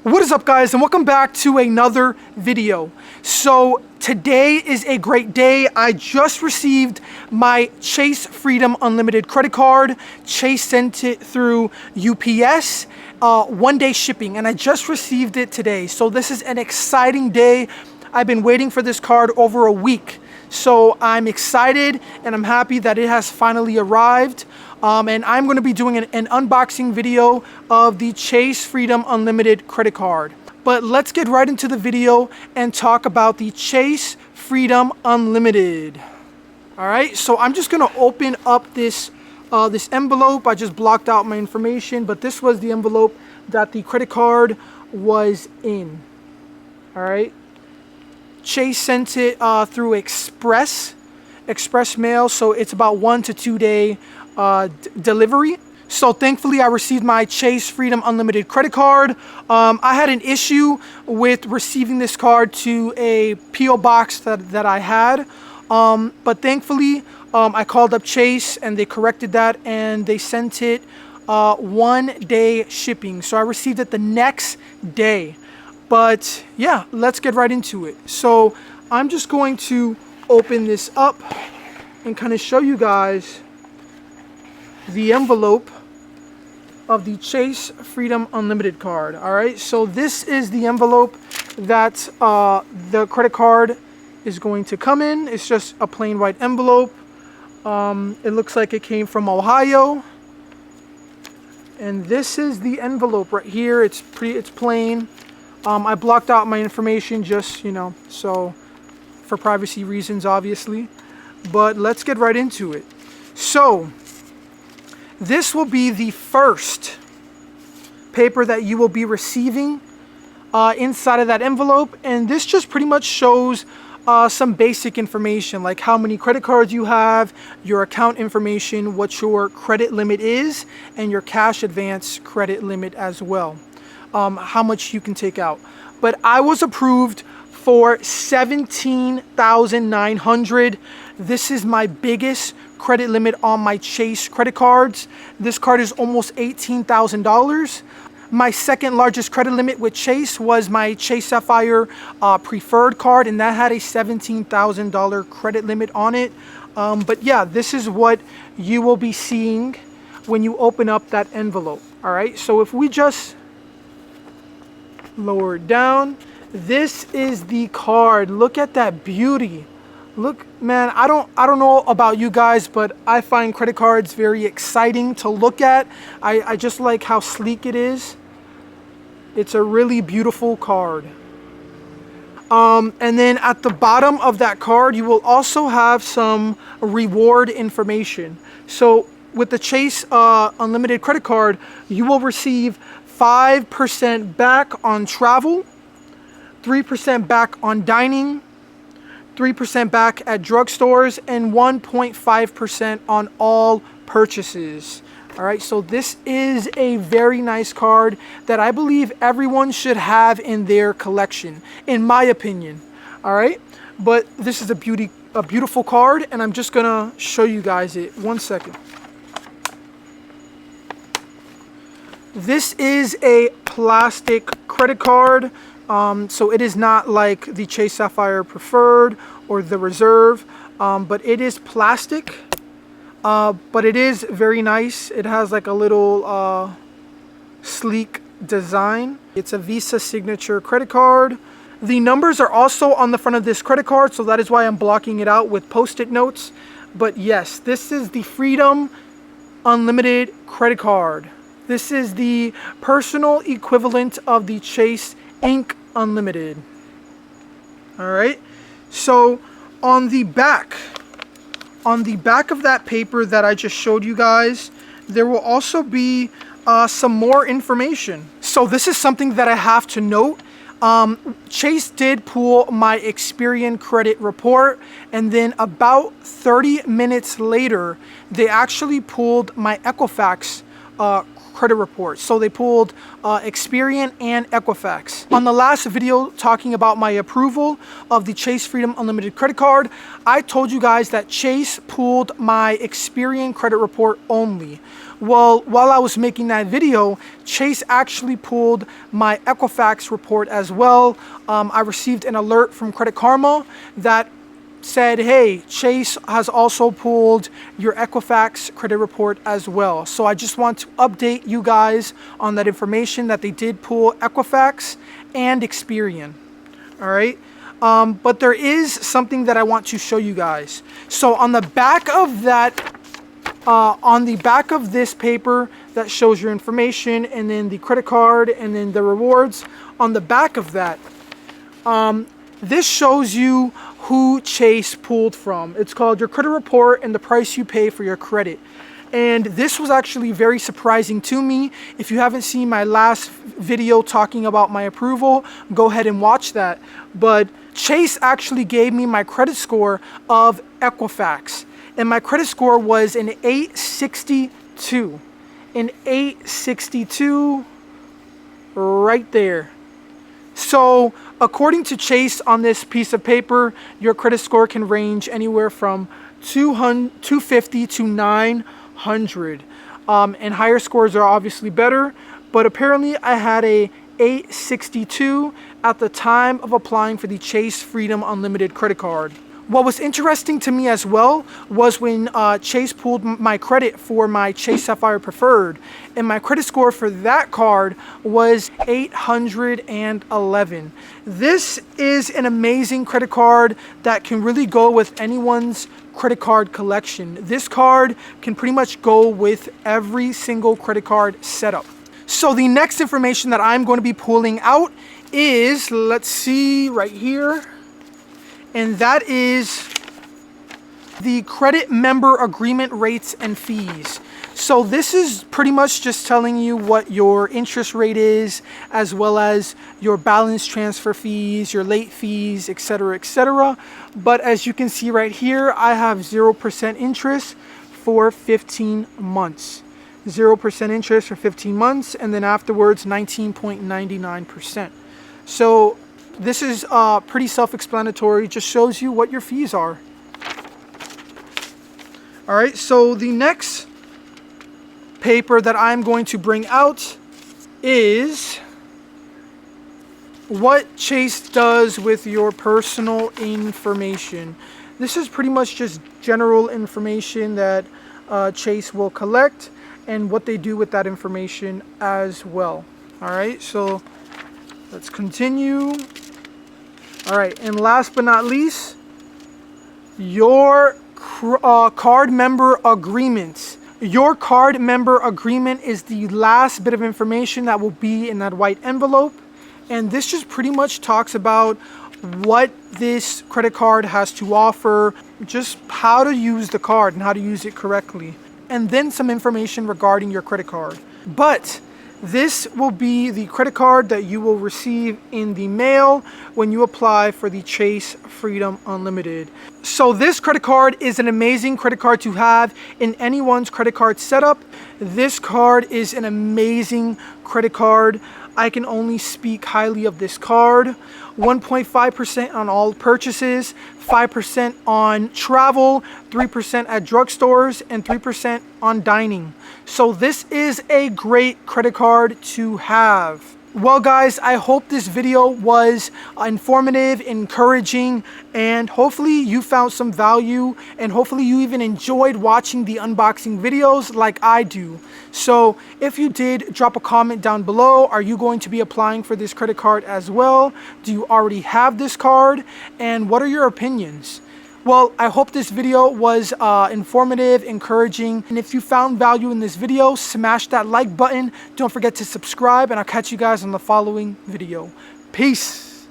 What is up, guys, and welcome back to another video. So today is a great day. I just received my Chase Freedom Unlimited credit card. Chase sent it through UPS, one-day shipping, and I just received it today. So this is an exciting day. I've been waiting for this card over a week. So I'm excited and I'm happy that it has finally arrived. And I'm going to be doing an unboxing video of the Chase Freedom Unlimited credit card. But let's get right into the video and talk about the Chase Freedom Unlimited. All right, so I'm just going to open up this envelope. I just blocked out my information, but this was the envelope that the credit card was in. All right. Chase sent it through express mail, so it's about 1 to 2 day delivery. So thankfully I received my Chase Freedom Unlimited credit card. I had an issue with receiving this card to a P.O. box that I had, but thankfully I called up Chase and they corrected that and they sent it 1 day shipping. So I received it the next day. But yeah, let's get right into it. So I'm just going to open this up and kind of show you guys the envelope of the Chase Freedom Unlimited card. All right, so this is the envelope that the credit card is going to come in. It's just a plain white envelope. It looks like it came from Ohio. And this is the envelope right here. It's plain. I blocked out my information just, so for privacy reasons, obviously. But let's get right into it. So this will be the first paper that you will be receiving inside of that envelope. And this just pretty much shows some basic information, like how many credit cards you have, your account information, what your credit limit is, and your cash advance credit limit as well. How much you can take out. But I was approved for $17,900. This is my biggest credit limit on my Chase credit cards. This card is almost $18,000. My second largest credit limit with Chase was my Chase Sapphire Preferred card, and that had a $17,000 credit limit on it. But yeah, this is what you will be seeing when you open up that envelope. All right, so if we just lower it down, this is the card. Look at that beauty. Look, man, I don't know about you guys, but I find credit cards very exciting to look at. I just like how sleek it is. It's a really beautiful card. And then at the bottom of that card, you will also have some reward information. So with the Chase Unlimited credit card, you will receive 5% back on travel, 3% back on dining, 3% back at drugstores, and 1.5% on all purchases. All right, so this is a very nice card that I believe everyone should have in their collection, in my opinion. All right, but this is a beautiful card, and I'm just gonna show you guys it. 1 second. This is a plastic credit card, so it is not like the Chase Sapphire Preferred or the Reserve, but it is plastic, but it is very nice. It has like a little sleek design. It's a Visa Signature credit card. The numbers are also on the front of this credit card, so that is why I'm blocking it out with Post-it notes. But yes, this is the Freedom Unlimited credit card. This is the personal equivalent of the Chase Ink Unlimited. All right. So on the back of that paper that I just showed you guys, there will also be some more information. So this is something that I have to note. Chase did pull my Experian credit report, and then about 30 minutes later, they actually pulled my Equifax credit reports. So they pulled Experian and Equifax. On the last video talking about my approval of the Chase Freedom Unlimited credit card, I told you guys that Chase pulled my Experian credit report only. Well, while I was making that video, Chase actually pulled my Equifax report as well. I received an alert from Credit Karma that said, hey, Chase has also pulled your Equifax credit report as well. So I just want to update you guys on that information that they did pull Equifax and Experian. All right. But there is something that I want to show you guys. So on the back of that, on the back of this paper that shows your information and then the credit card and then the rewards, on the back of that, this shows you who Chase pulled from. It's called your credit report and the price you pay for your credit. And this was actually very surprising to me. If you haven't seen my last video talking about my approval, go ahead and watch that. But Chase actually gave me my credit score of Equifax. And my credit score was an 862. An 862 right there. So according to Chase on this piece of paper, your credit score can range anywhere from 250 to 900. And higher scores are obviously better, but apparently I had a 862 at the time of applying for the Chase Freedom Unlimited credit card. What was interesting to me as well was when Chase pulled my credit for my Chase Sapphire Preferred, and my credit score for that card was 811. This is an amazing credit card that can really go with anyone's credit card collection. This card can pretty much go with every single credit card setup. So the next information that I'm going to be pulling out is, let's see right here, and that is the credit member agreement rates and fees. So this is pretty much just telling you what your interest rate is, as well as your balance transfer fees, your late fees, etc., etc. But as you can see right here, I have 0% interest for 15 months. 0% interest for 15 months, and then afterwards 19.99%. So this is pretty self-explanatory, just shows you what your fees are. All right, so the next paper that I'm going to bring out is what Chase does with your personal information. This is pretty much just general information that Chase will collect and what they do with that information as well. All right, so let's continue. All right, and last but not least, your card member agreements. Your card member agreement is the last bit of information that will be in that white envelope. And this just pretty much talks about what this credit card has to offer, just how to use the card and how to use it correctly. And then some information regarding your credit card. But this will be the credit card that you will receive in the mail when you apply for the Chase Freedom Unlimited. So this credit card is an amazing credit card to have in anyone's credit card setup. This card is an amazing credit card. I can only speak highly of this card. 1.5% on all purchases, 5% on travel, 3% at drugstores, and 3% on dining. So this is a great credit card to have. Well guys, I hope this video was informative, encouraging, and hopefully you found some value, and hopefully you even enjoyed watching the unboxing videos like I do. So if you did, drop a comment down below. Are you going to be applying for this credit card as well? Do you already have this card? And what are your opinions? Well, I hope this video was informative, encouraging, and if you found value in this video, smash that like button. Don't forget to subscribe, and I'll catch you guys on the following video. Peace.